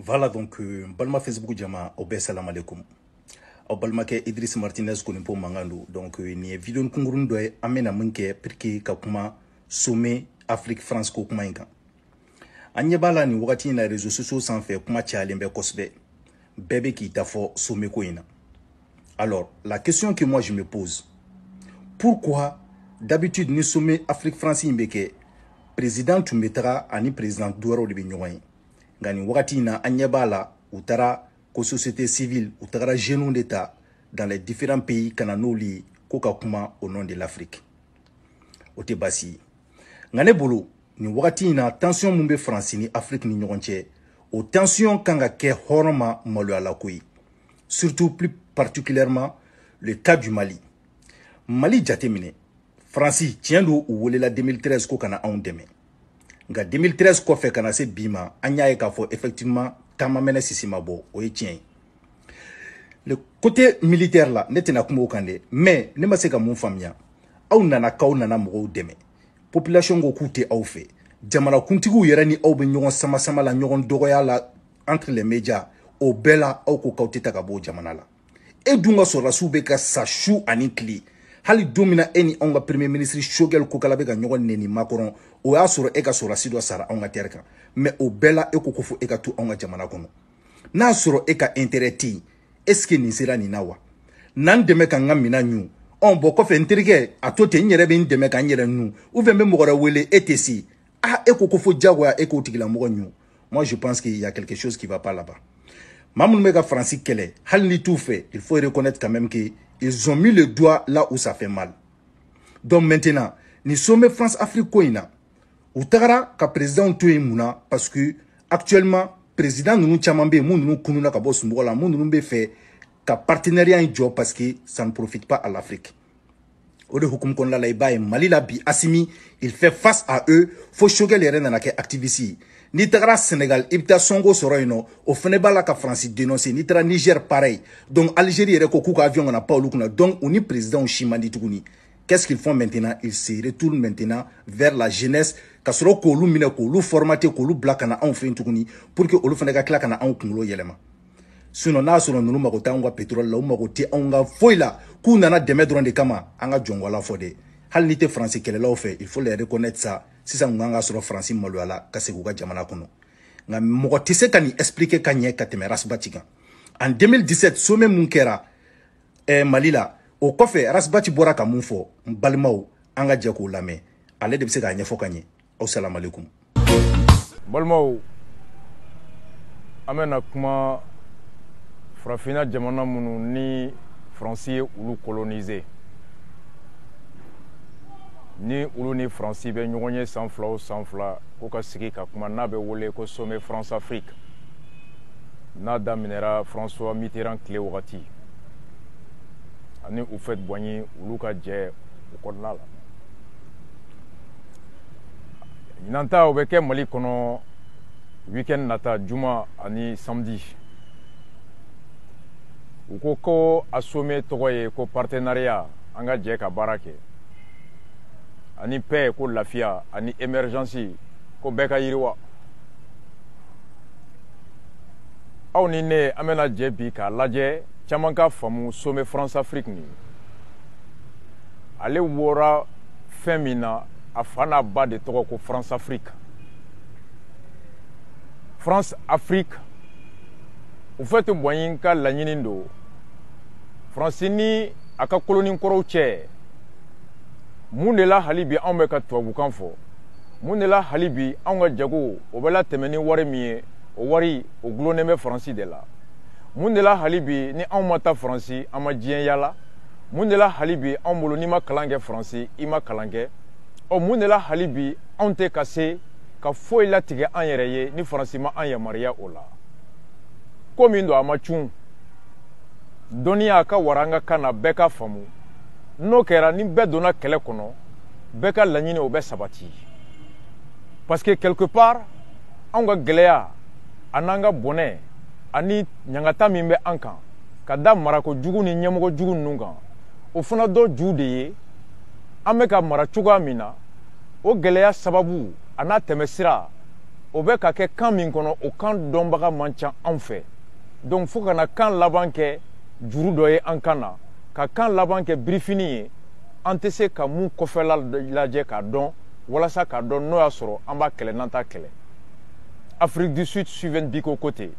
Voilà donc balma Facebook jama obe salam alaikum. Au balma ke Idriss Martinez koni po mangando donc ni vidéo kungurun do amena munke pirki ka kuma sommet Afrique France ko kuma inga. Anye bala ni wakati na réseaux sociaux sans faire kuma chalembe kosbe. Bébé qui t'a fait sommet ko ina. Alors, la question que moi je me pose, pourquoi d'habitude ni sommet Afrique France imbeke président Tumetara ani président Douaro de Bignoy ngani wakati na anyebala utara ko société civile utara genou d'état dans les différents pays kananoli koka kuma au nom de l'Afrique otebasi ngane bolo ni wakati na tension mumbe France ni Afrique ni nyonche o tension kanga ke horma malo ala koyi surtout plus particulièrement le cas du Mali jatemine France tiendo ou wole la 2013 ko kana on deme nga 2013 ko fe kana se bima anya e ka fo effectivement tamamene sisima bo o etien le côté militaire là netena kuma okande mais ne ma se ka mon famia aw nana kaw nana mo deme population go kute aw fe jamana kuntigu yerani aw be nyon sama la nyon dogoya la entre les médias au bela aw ko kawtita ka bo jamana la e dunga so rasube ka sachu anikli hali domina eni onga premier ministre Shogel Kokalabe ga nyogon neni Macron o ya soro e ka soro sido sara onga terka mais o bela e ko kofu e ka tu onga jamana kono na soro e ka intérêt est-ce que ni sera ni nawa nan deme ka ngamina nyu on bo ko fe ntirike atote nyere be ndeme ka nyere nu ou vembe mogora wele etc ah e ko kofu jagwa e ko tigila mo nyu. Moi je pense qu'il y a quelque chose qui va pas là-bas. Mamoun mega Francis Kele hal ni tout fait, il faut reconnaître quand même que ils ont mis le doigt là où ça fait mal. Donc maintenant, ni sommet France-Afrique koina. Ou tagara ka président touye mouna parce que actuellement président nous chamambe moun nous kununa ka boss mbola moun nous be fait ka partenariat un job parce que ça ne profite pas à l'Afrique. Ode hukum kon la laiba et Mali la bi Assimi, il fait face à eux, faut choquer les reines na ke activiste. Ni tagara Sénégal, ibta songo soroino, au fenebala ka France dénoncé, ni tara Niger pareil. Donc Algérie reko kuka avion on a pas olukuna. Donc on est président Chimandi Tougouni. Qu'est-ce qu'ils font maintenant? Ils se retournent maintenant vers la jeunesse. Kasoro ko lu mine ko lu formaté ko lu blakana on fait Tougouni pour que olu feneka klakana on kunlo yelema. Sinon na soro nunu makota onga pétrole la makote onga foila ku nana deme dron de kama anga jongwala fode. Hal nité français kele la fait, il faut les reconnaître ça. Si ça nganga sur Francis Malouala kasekuga jamana kono nga moko tise kani expliquer kanye kateme rasbatiga en 2017 sommet munkera Malila o kofe rasbati bora ka munfo mbalmaw anga jako lame ale de bise ka nyefo kanye assalamu alaikum balmaw amena kuma frafina jamana munu ni français ou colonisé ni ulu ni France be nyonye sans fla ko ka sigi ka kuma na be wole ko sommet France Afrique na daminera François Mitterrand clé wakati ani u fait boigny ulu ka je ko nala nanta obeke Mali kono weekend nata juma ani samedi uko ko asome togoye ko partenariat anga je ka barake ani paix ko lafia ani émergence ko beka yiriwa aw ni ne amena jebi ka laje chamanka famu sommet France Afrique ni ale wora femina afana ba de toko ko France Afrique u fait boyinka lanyinindo France ni aka colonie koro che Munela halibi an be ka tubabu kan fo munela halibi an ga jago o bela temeni wari mi o wari o gloneme France de la munela halibi ni an mata France ama jien yala munela halibi an bolo ni ma kalange France ima kalange o munela halibi an te kase ka foi la tige an yereye ni France ma an yamaria ola komi ndo amachun donia ka waranga kana beka famu no kera ni be dona kele kono be ka lagnine o be sabati parce que quelque part anga geleya ananga bonne ani nyangata mimbe ankan kada marako jugu ni nyamogo jugu nunga o fana do jude ameka mara chuga mina o geleya sababu ana temesira o bɛ ka kɛ kan min kɔnɔ o kan dɔnbaga man ca anw fɛ donc fo ka na kan laban kɛ juru dɔ ye an kan na ka kan laban kɛ birifini ye an tɛ se ka mun kɔfɛla lajɛ k'a dɔn walasa k'a dɔn n'o y'a sɔrɔ an b'a kɛlɛ n'an t'a kɛlɛ Afrique du Sud Sylvain Biko côté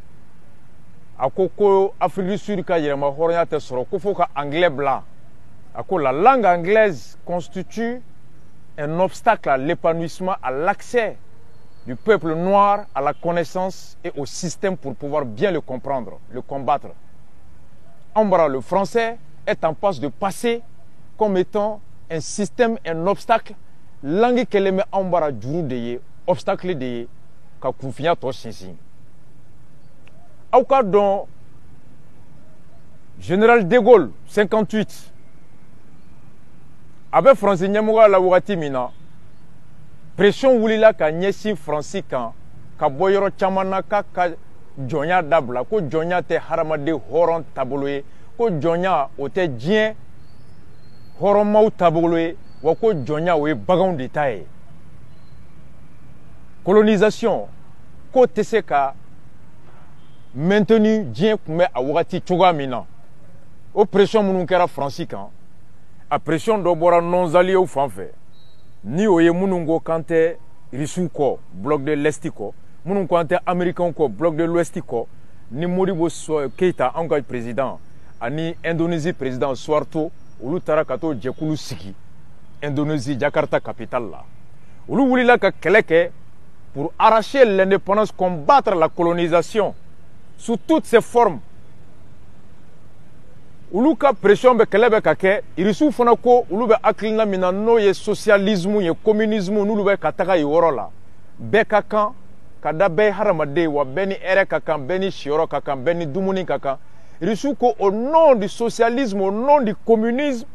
a ko Afrique du Sud ka yɛrɛma hɔrɔnya tɛ sɔrɔ ko fo ka anglais bila a ko la langue anglaise constitue un obstacle à l'épanouissement, à l'accès du peuple noir à la connaissance et au système pour pouvoir bien le comprendre, le combattre. Ambra, le français, est en passe de passer comme étant un système, un obstacle. Langue qu'elle met Ambra djuru de ye, obstacle de ye, ka koufinya to sinsin. Au cas dont Général de Gaulle, 58, avec français ɲɛmɔgɔ la wagati min na pression wulila ka ɲɛsin Faransi kan ka bɔ yɔrɔ caman na k'a ka jɔnya dabila ko jɔnya tɛ hadamaden hɔrɔn taabolo ye ko jɔnya o tɛ diɲɛ hɔrɔnmaw taabolo ye wa ko jɔnya o ye baganw de ta ye colonisation k'o tɛ se ka maintenu diɲɛ tun bɛ a wagati cogoya min na o pression minnu kɛra Faransi kan a pression dɔ bɔra non-alliés fan fɛ ni o ye minnu ko k'an tɛ Russiw kɔ bloc de l'Est kɔ minnu ko an tɛ Américains kɔ bloc de l'Ouest kɔ ni Modibo Keïta anw ka président ani Indonésie président Suharto olu taara ka t'o jɛkulu sigi Indonésie Jakarta capitale la olu wulila ka kɛlɛ kɛ pour arracher l'indépendance combattre la colonisation sous toutes ses formes olu ka pression bɛ kɛlɛ bɛ ka kɛ irisiw fana ko olu bɛ hakilina min na n'o ye socialisme ye communisme n'olu bɛ ka taga yen yɔrɔ la bɛɛ ka kan ka da bɛɛ ye hadamaden wa bɛɛ ni hɛrɛ ka kan bɛɛ ni siyɔrɔ ka kan bɛɛ ni dumuni ka kan irisiw ko au nom du socialisme au nom du communisme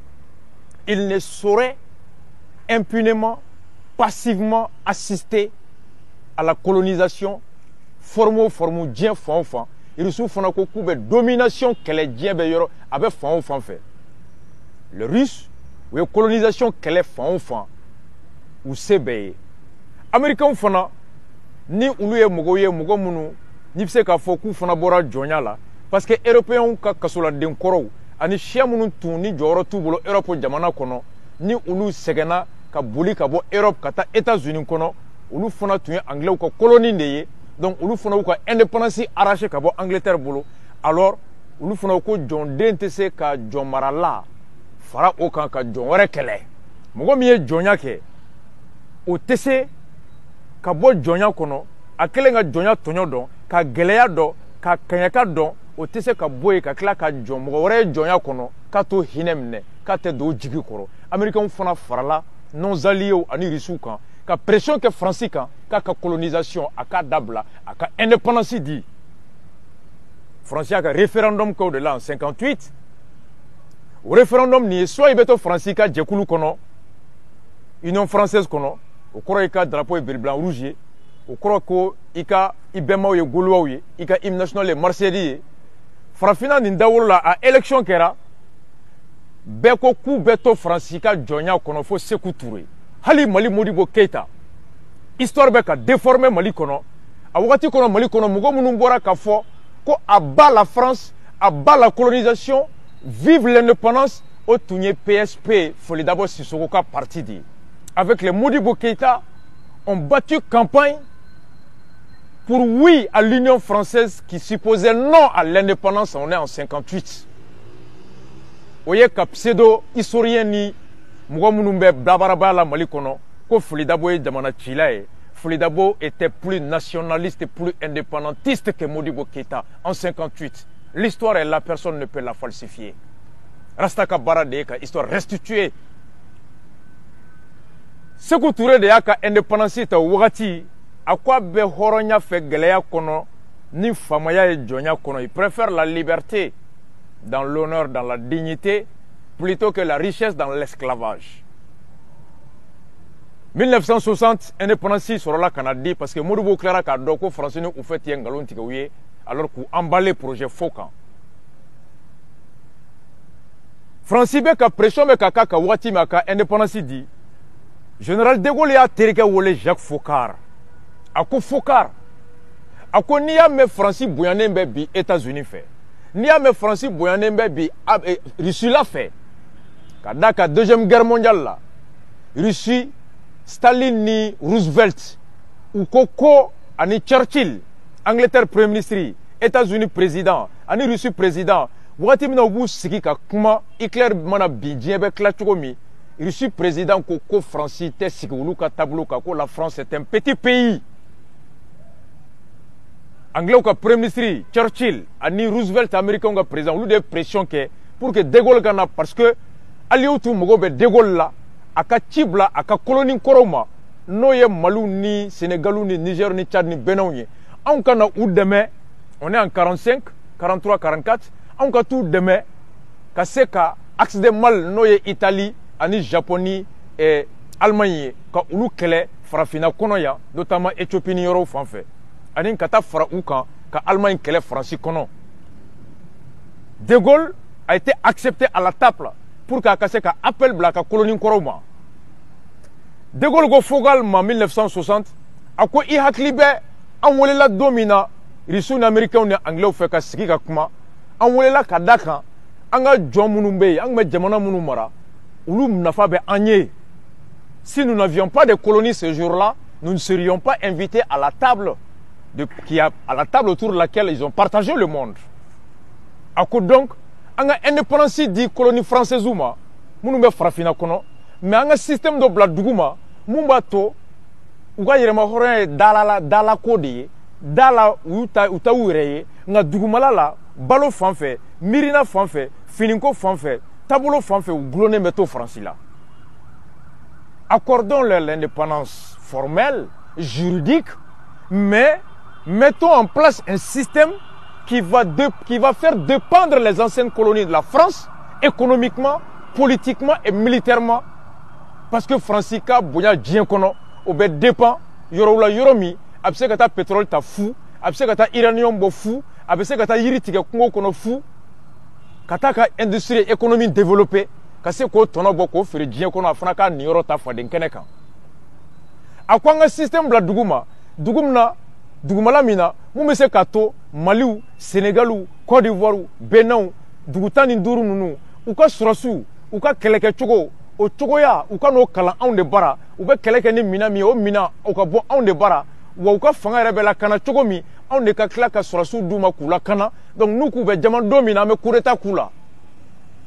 il ne saurait impunément passivement assister à la colonisation forme o forme diɲɛ fan o fan irisiw fana ko k'u bɛ domination kɛlɛ diɲɛ bɛ yɔrɔ a bɛ fan o fan fɛ le russe u ye colonisation kɛlɛ fan o fan u se bɛɛ ye américains fana ni olu ye mɔgɔw ye mɔgɔ minnu n'i bɛ se k'a fɔ k'u fana bɔra jɔnya la parce que européens ka kasoladen kɔrɔw ani siya minnu tun ni jɔyɔrɔ t'u bolo Europe jamana kɔnɔ ni olu sɛgɛnna ka boli ka bɔ Europe ka taa États-Unis kɔnɔ olu fana tun ye anglais ka colonie de ye donc olu fana y'u ka indépendance arraché ka bɔ Angleterre bolo alors olu fana ko jɔnden tɛ se ka jɔn marala fara o kan ka jɔn wɛrɛ kɛlɛ mɔgɔ min ye jɔnya kɛ o tɛ se ka bɔ jɔnya kɔnɔ a kɛlen ka jɔnya tɔɲɔ dɔn ka gɛlɛya dɔn ka kaɲaka dɔn o tɛ se ka bɔ yen ka tila ka jɔn mɔgɔ wɛrɛ ye jɔnya kɔnɔ k'a to hinɛ minɛ k'a tɛ don o jigi kɔrɔ américains fana farala non-alliés ani russiw kan ka pression kɛ Faransi kan k'a ka colonisation a k'a dabila a ka indépendance di Faransi y'a ka référendum kɛ o de la en 58 o référendum nin ye soit i bɛ to Faransi ka jɛkulu kɔnɔ Union française kɔnɔ o kɔrɔ i ka drapeau ye bleu blanc rouge ye o kɔrɔ ko i bɛnbaw ye Gaulois ye i ka hymne national ye Marseillaise ye farafinna nin dawolo la a élection kɛra bɛɛ ko k'u bɛ to Faransi ka jɔnya kɔnɔ fo Sékou Touré hali Mali Modibo Keïta histoire bɛ ka déformer Mali kɔnɔ a wagati kɔnɔ Mali kɔnɔ mɔgɔ minnu bɔra ka fɔ ko à bas la France à bas la colonisation vive l'indépendance o tun ye PSP Folidabo Sissoko ka parti de avec les Modibo Keïta ont battu campagne pour oui à l'Union française qui supposait non à l'indépendance. On est en 58. Vous voyez que pseudo historien ni mɔgɔ minnu bɛ dabaraba la Mali kɔnɔ ko Folidabo ye jamana cila ye Folidabo était plus nationaliste et plus indépendantiste que Modibo Keïta en 58. L'histoire est là, personne ne peut la falsifier. Rasta ka baara de ye ka histoire restituée. Sékou Touré de y'a ka indépendance ta wagati a ko a bɛ hɔrɔnya fɛ gɛlɛya kɔnɔ ni famaya ye jɔnya kɔnɔ il préfère la liberté dans l'honneur dans la dignité plutôt que la richesse dans l'esclavage. 1960 indépendance sɔrɔla ka na di parce que Modibo tilara k'a dɔn ko Faransi ni u fɛ tɛ nkalon tigɛ u ye alors k'u emballer projet faux kan. Faransi bɛ ka pression bɛ ka k'a kan wagati min a ka indépendance di Général de Gaulle y'a terikɛ wele Jacques Foccart a ko fokar a ko n'i y'a mɛn Faransi bonyanen bɛ bi États-Unis fɛ n'i y'a mɛn Faransi bonyanen bɛ bi Russie la fɛ ka d'a kan deuxième guerre mondiale la Russie Staline ni Roosevelt u ko ani Churchill Angleterre premier ministre États-Unis président ani Russie président wagati min na u b'u sigi ka kuma Hitler mana bin diɲɛ bɛ tila cogo min Russie président ko Faransi tɛ sigi olu ka tableau kan ko la France est un petit pays Anglais ka premier ministre Churchill ani Roosevelt américain ka président olu de pression kɛ pour que De Gaulle kana parce que alliés tu mago bɛ De Gaulle la a ka ci bila a ka colonie kɔrɔw ma n'o ye Maliw ni Sénégalou ni Niger ni Tchad ni Béninw ye anw kana u dɛmɛ on est en 45 43 44 anw ka t'u dɛmɛ ka se ka axe de Mal n'o ye Italie ani Japon ni Allemagne ye ka olu kɛlɛ farafinna kɔnɔ yan notamment Éthiopie ni yɔrɔw fan fɛ ani ka taa fara u kan ka Allemagne kɛlɛ Faransi kɔnɔ De Gaulle a été accepté à la table pour qu'a ka se ka appel bila ka colonie kɔrɔw ma De Gaulle ko Fogal ma 1960 a ko i hakili bɛ an welela don min na Russiw ni Américains ni Anglais fɛ ka sigi ka kuma an welela ka da kan an ka jɔn minnu bɛ yen an bɛ jamana minnu mara olu nafa bɛ an ye si nous n'avions pas de colonies ce jour-là nous ne serions pas invités à la table à la table autour de laquelle ils ont partagé le monde a ko donc an ka indépendance di colonie française ma minnu bɛ farafinna kɔnɔ mais an ka système dɔ bila dugu ma mun b'a to u ka yɛrɛma hɔrɔnya ye dala ko de ye da la u ta u yɛrɛ ye nka dugumala la balo fan fɛ miirina fan fɛ finiko fan fɛ taabolo fan fɛ u gulonnen bɛ to Faransi la accordons l'indépendance formelle juridique mais mettons en place un système qui va faire dépendre les anciennes colonies de la France économiquement, politiquement et militairement parce que Faransi ka bonya diɲɛ kɔnɔ o bɛ dépend yɔrɔ la yɔrɔ min a bɛ se ka taa pétrole ta fu a bɛ se ka taa uranium bɔ fu a bɛ se ka taa yiri tigɛ kungo kɔnɔ fu ka taa ka industrie économique développer ka se k'o tɔnɔ bɔ k'o feere diɲɛ kɔnɔ a fana ka nin yɔrɔ ta faden kɛnɛ kan a ko an ka système bila dugu ma dugu min na dugumala min na mun bɛ se ka to Maliw Sénégalou Côte d'Ivoire Béninw dugu 15 ninnu u ka sɔrɔsiw u ka kɛlɛkɛcogo o cogoya u ka n'o kalan anw de bara u bɛ kɛlɛ kɛ ni mina min ye o mina o ka bɔ anw de bara wa u ka fanga yɛrɛ bɛ lakana cogo min anw de ka tila ka sɔrɔsiw d'u ma k'u lakana donc n'u k'u bɛ jama don min na an bɛ coup d'état k'u la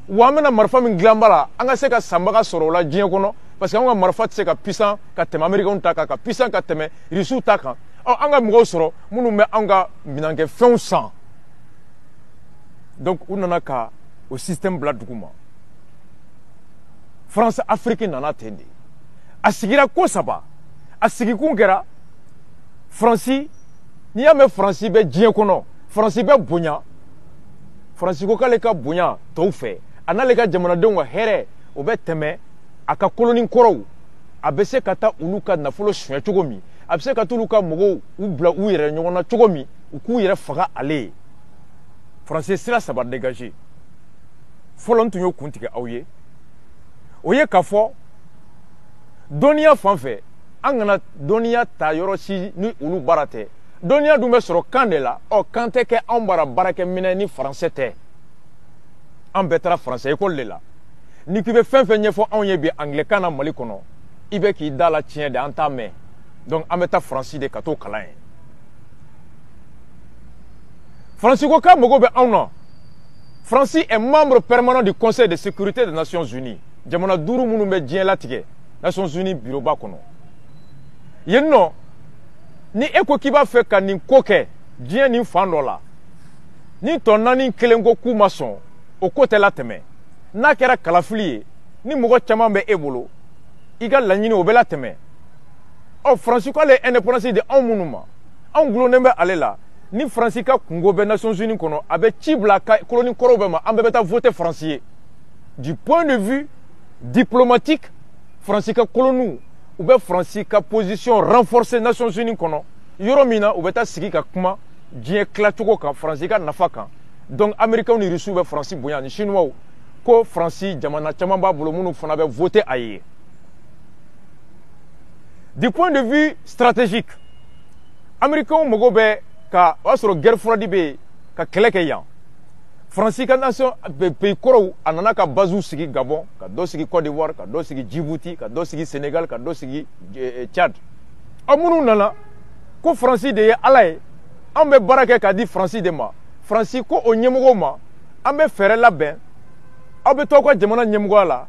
wa an bɛna marifa min dilan ba la an ka se ka sanbaga sɔrɔ o la diɲɛ kɔnɔ parce que an ka marifa tɛ se ka puissant ka tɛmɛ Américains ta kan ka puissant ka tɛmɛ Russiw ta kan an ka mɔgɔw sɔrɔ minnu bɛ an ka minankɛfɛnw san donc u nana ka o système bila dugu ma France Afrique nana ten de a sigira ko saba a sigikun kɛra Faransi n'i y'a mɛn Faransi bɛ diɲɛ kɔnɔ Faransi bɛ bonya Faransi ko k'ale ka bonya tɔw fɛ a n'ale ka jamanadenw ka hɛrɛ o bɛ tɛmɛ a ka colonie kɔrɔw a bɛ se ka taa olu ka nafolo suɲɛ cogo min a bɛ se ka t'olu ka mɔgɔw u bila u yɛrɛ ɲɔgɔn na cogo min u k'u yɛrɛ faga ale ye Faransi ye sira saba dégager fɔlɔ n tun y'o kun tigɛ aw ye o ye k'a fɔ dɔnniya fan fɛ an kana dɔnniya ta yɔrɔ si ni olu baara tɛ dɔnniya dun bɛ sɔrɔ kan de la kan tɛ kɛ anw bara baarakɛminɛ ni faransɛ tɛ an bɛɛ taara faransɛ école de la ni k'i bɛ fɛn fɛn ɲɛfɔ anw ye bi anglais na Mali kɔnɔ i bɛ k'i da la tiɲɛ de an t'a mɛn donc an bɛ taa Faransi de ka t'o kalan ye Faransi ko k'a mago bɛ anw na Faransi est membre permanent du Conseil de sécurité des Nations Unies jamana 5 minnu bɛ diɲɛ latigɛ Nations Unies bureau ba kɔnɔ yen nɔ ni e ko k'i b'a fɛ ka nin ko kɛ diɲɛ nin fan dɔ la ni tɔ 4 kelen ko k'u ma sɔn o ko tɛ latɛmɛ n'a kɛra kalafili ye ni mɔgɔ caman bɛ e bolo i ka laɲini o bɛ latɛmɛ Faransi ko ale ye indépendance di anw minnu ma anw gulonnen bɛ ale la ni Faransi ka kungo bɛ Nations Unies kɔnɔ a bɛ ci bila ka colonie kɔrɔw bɛɛ ma an bɛɛ bɛ taa voter Faransi ye du point de vue diplomatique Faransi ka colonies u bɛ Faransi ka position renforcer Nations Unies kɔnɔ yɔrɔ min na u bɛ taa sigi ka kuma diɲɛ tilacogo kan Faransi ka nafa kan donc Américains ni Russiw bɛ Faransi bonya ni Chinois ko Faransi jamana caman b'a bolo minnu fana bɛ voter a ye du point de vue stratégique américain mago bɛ ka o y'a sɔrɔ guerre froide bɛ yen ka kɛlɛ kɛ yan faransi ka nation pays kɔrɔw a nana ka base sigi Gabon ka dɔ sigi Côte d'Ivoire ka dɔ sigi Djibouti ka dɔ sigi Sénégal ka dɔ sigi Tchad aw minnu nana ko faransi de ye ala ye an bɛ baara kɛ k'a di faransi de ma faransi ko o ɲɛmɔgɔw ma an bɛ fɛɛrɛ labɛn aw bɛ to aw ka jamana ɲɛmɔgɔya la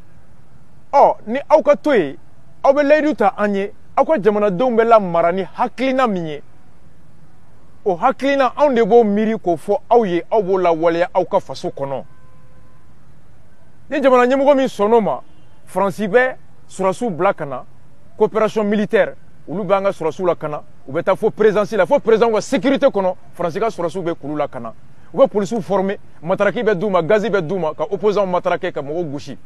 ni aw ka to yen aw bɛ layidu ta an ye aw ka jamanadenw bɛ lamara ni hakilina min ye o hakilina anw de b'o miiri k'o fɔ aw ye aw b'o lawaleya aw ka faso kɔnɔ ni jamana ɲɛmɔgɔ min sɔnn'o ma faransi bɛ sɔrɔsiw bila ka na coopération militaire olu bɛ an ka sɔrɔsiw la ka na u bɛ taa fo présidence la fo président ka sécurité kɔnɔ faransi ka sɔrɔsiw bɛ k'olu la ka na u bɛ polisiw former mataraki bɛ d'u ma gazi bɛ d'u ma ka opposants matarake ka mɔgɔw gosi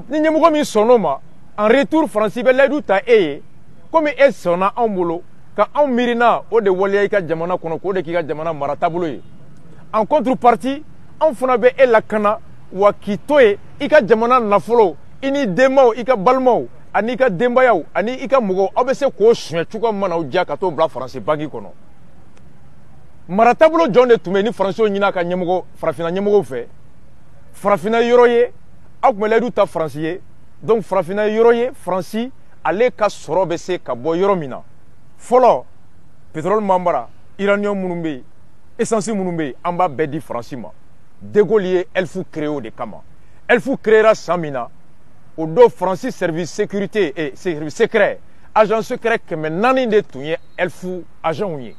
ni ɲɛmɔgɔ min sɔnn'o ma en retour faransi bɛ layidu ta e ye komi e sɔnna anw bolo ka anw miirina o de waleya i ka jamana kɔnɔ k'o de k'i ka jamana mara taabolo ye en contrepartie anw fana bɛ e lakana wa k'i to yen i ka jamana nafolo i ni denbaw i ka balimaw ani i ka denbayaw ani i ka mɔgɔw aw bɛ se k'o suɲɛ cogo min na aw diya ka t'o bila faransi banki kɔnɔ mara taabolo jɔn de tun bɛ ni faransiw ɲin'a ka ɲɛmɔgɔ farafinna ɲɛmɔgɔw fɛ farafinna yɔrɔ ye aw tun bɛ layidu ta faransi ye donc farafinna yɔrɔ ye faransi ale ka sɔrɔ bɛ se ka bɔ yɔrɔ min na fɔlɔ pétrole m'an bara uranium minnu bɛ yen essence minnu bɛ yen an b'a bɛɛ di faransi ma de Gaulle ye elfu créé o de kama elfu créera san min na o don faransi service sécurité et service secret agent secret 400 de tun ye elfu agents ye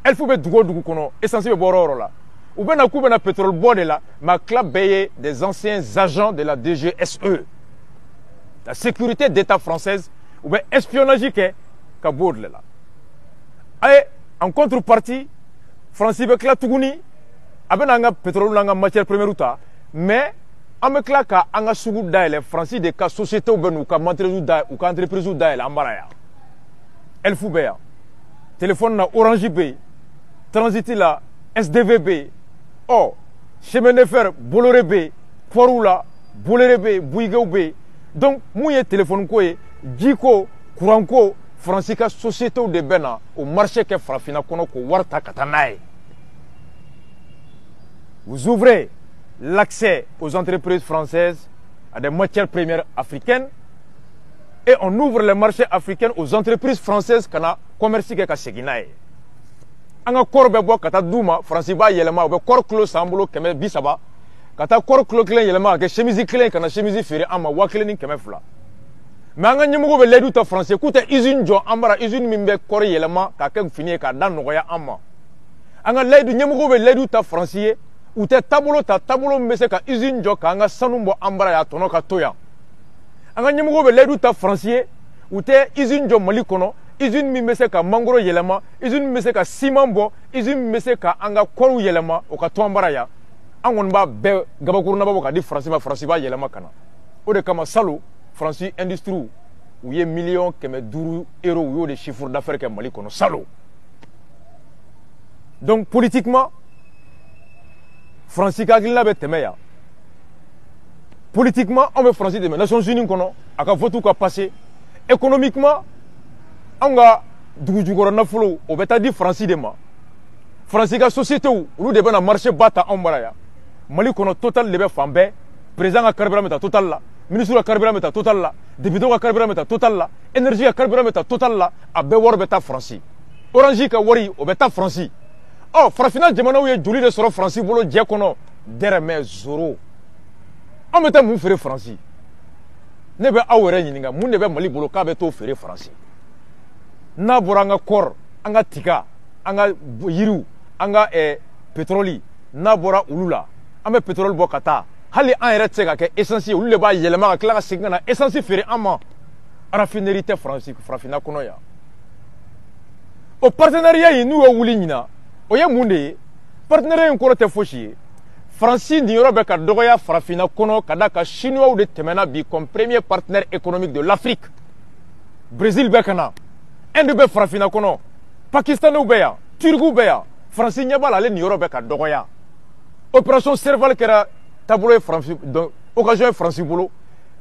elfu bɛ dugu o dugu kɔnɔ essence bɛ bɔ yɔrɔ o yɔrɔ la u bɛ na k'u bɛ na pétrole bɔ de la mais a tila bɛɛ ye des anciens agents de la DGSE la sécurité d'État française u bɛ espionnage kɛ ka bɔ o de la en contrepartie faransi bɛ tila tuguni a bɛ na an ka pétrole n'an ka matière première ta mais an bɛ tila ka an ka sugu dayɛlɛ faransi de ka sociétés bɛ n'u ka matériels da u ka entreprises dayɛlɛ an bara yan elfu bɛ yan téléphone na orange bɛ yen transit la SDV bɛ yen chemin de fer Bolloré bɛ yen port la Bolloré bɛ yen Bouygues bɛ yen donc mun ye téléphone ko ye ji ko courant ko faransi ka sociétés de bɛ na o marché kɛ farafinna kɔnɔ k'o wari ta ka taa n'a ye vous ouvrez l'accès aux entreprises françaises à des matières premières africaines et on ouvre les marchés africains aux entreprises françaises qui ont commerce kɛ ka segin n'a ye an ka kɔɔri bɛ bɔ ka taa d'u ma faransi b'a yɛlɛma u bɛ kɔɔri kilo san bolo 130 ka taa kɔɔri kilo 1 yɛlɛma ka kɛ chemise 1 ka na chemise feere an ma 1200 mais an ka ɲɛmɔgɔw bɛ layidu ta faransi k'u tɛ usine jɔ an bara usine min bɛ kɔɔri yɛlɛma k'a kɛ fini ye k'a da nɔgɔya an ma an ka layidu ɲɛmɔgɔw bɛ layidu ta faransi ye u tɛ taabolo ta taabolo min bɛ se ka usine jɔ k'an ka sanu bɔ an bara yan a tɔnɔ ka to yan an ka ɲɛmɔgɔw bɛ layidu ta faransi ye u tɛ usine jɔ mali kɔnɔ usine min bɛ se ka mangoro yɛlɛma usine min bɛ se ka siman bɔ usine min bɛ se ka an ka kɔɔriw yɛlɛma o ka to an bara yan an kɔni b'a bɛɛ gabakurunaba bɔ k'a di faransi ma faransi b'a yɛlɛma ka na o de kama salon faransi industrie u ye miliyɔn 500 euros u y'o de chiffre d'affaires kɛ mali kɔnɔ salon donc politiquement faransi ka hakilina bɛ tɛmɛ yan politiquement anw bɛ faransi dɛmɛ nations unies kɔnɔ a ka vote ka passer économiquement anw ka dugu jukɔrɔ nafolo o bɛ taa di faransi de ma faransi ka sociétés olu de bɛ na marché ba ta anw bara yan mali kɔnɔ total de bɛ fan bɛɛ président ka carburant bɛ ta total la ministre ka carburant bɛ ta total la député ka carburant bɛ ta total la énergie ka carburant bɛ ta total la a bɛɛ wari bɛ taa faransi orange ka wari o bɛ taa faransi farafinna jamanaw ye joli de sɔrɔ faransi bolo jɛ kɔnɔ dɛrɛmɛ zoro an bɛ taa mun feere faransi ne bɛ aw yɛrɛ ɲininka mun de bɛ mali bolo k'a bɛ t'o feere faransi n'a bɔra an ka kɔɔri an ka tiga an ka yiriw an ka pétrole n'a bɔra olu la an bɛ pétrole bɔ ka taa hali an yɛrɛ tɛ se ka kɛ essence ye olu de b'a yɛlɛma ka tila ka segin ka na essence feere an ma raffinerie tɛ faransi farafinna kɔnɔ yan o partenariat in n'u ye wuli ɲina o ye mun de ye partenariat in kɔrɔ tɛ fosi ye faransi niyɔrɔ bɛ ka dɔgɔya farafinna kɔnɔ ka da ka chinois de tɛmɛna bi comme premier partenaire économique de l'Afrique Brésil bɛ ka na Inde bɛ farafinna kɔnɔ Pakistaniw bɛ yan Turkiw bɛ yan faransi ɲɛ b'a la ale niyɔrɔ bɛ ka dɔgɔya opération Serval kɛra taabolo ye faransi donc occasion ye faransi bolo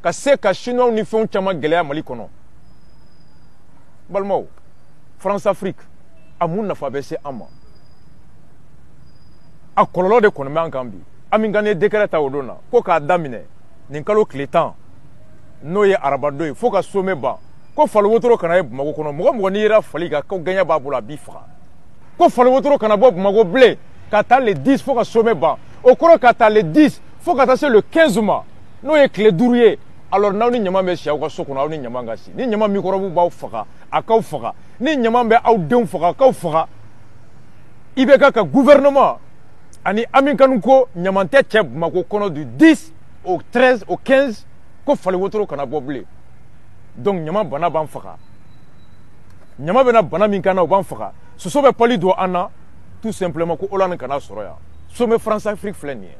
ka se ka chinois ni fɛnw caman gɛlɛya mali kɔnɔ balimaw France Afrique a mun nafa bɛ se an ma a kɔlɔlɔ de kɔni bɛ an kan bi an min kan ye décret ta o don na ko k'a daminɛ nin kalo tile 10 n'o ye arabadon ye fo ka sommet ban ko Fali Wotoro kana ye Bamako kɔnɔ mɔgɔ mɔgɔ n'i yera Fali kan ko gɛɲɛ b'a bolo a b'i faga ko Fali Wotoro kana bɔ Bamako bilen ka taa le 10 fo ka sommet ban o kɔrɔ ka taa le 10 fo ka taa se le 15 ma n'o ye tile 5 ye alors n'aw ni ɲama bɛ si aw ka so kɔnɔ aw ni ɲama ka si ni ɲama mikɔrɔbu b'aw faga a k'aw faga ni ɲama bɛ aw denw faga a k'aw faga IBK ka gouvernement ani Amin Kanu ko ɲaman tɛ cɛ Bamako kɔnɔ du 10 au 13 au 15 ko Fali Wotoro kana bɔ bilen donc ɲama bana b'an faga ɲama bɛna bana min kan na o b'an faga soso bɛ pali don an na tout simplement ko Hollande kana sɔrɔ yan sommet France Afrique filɛ nin ye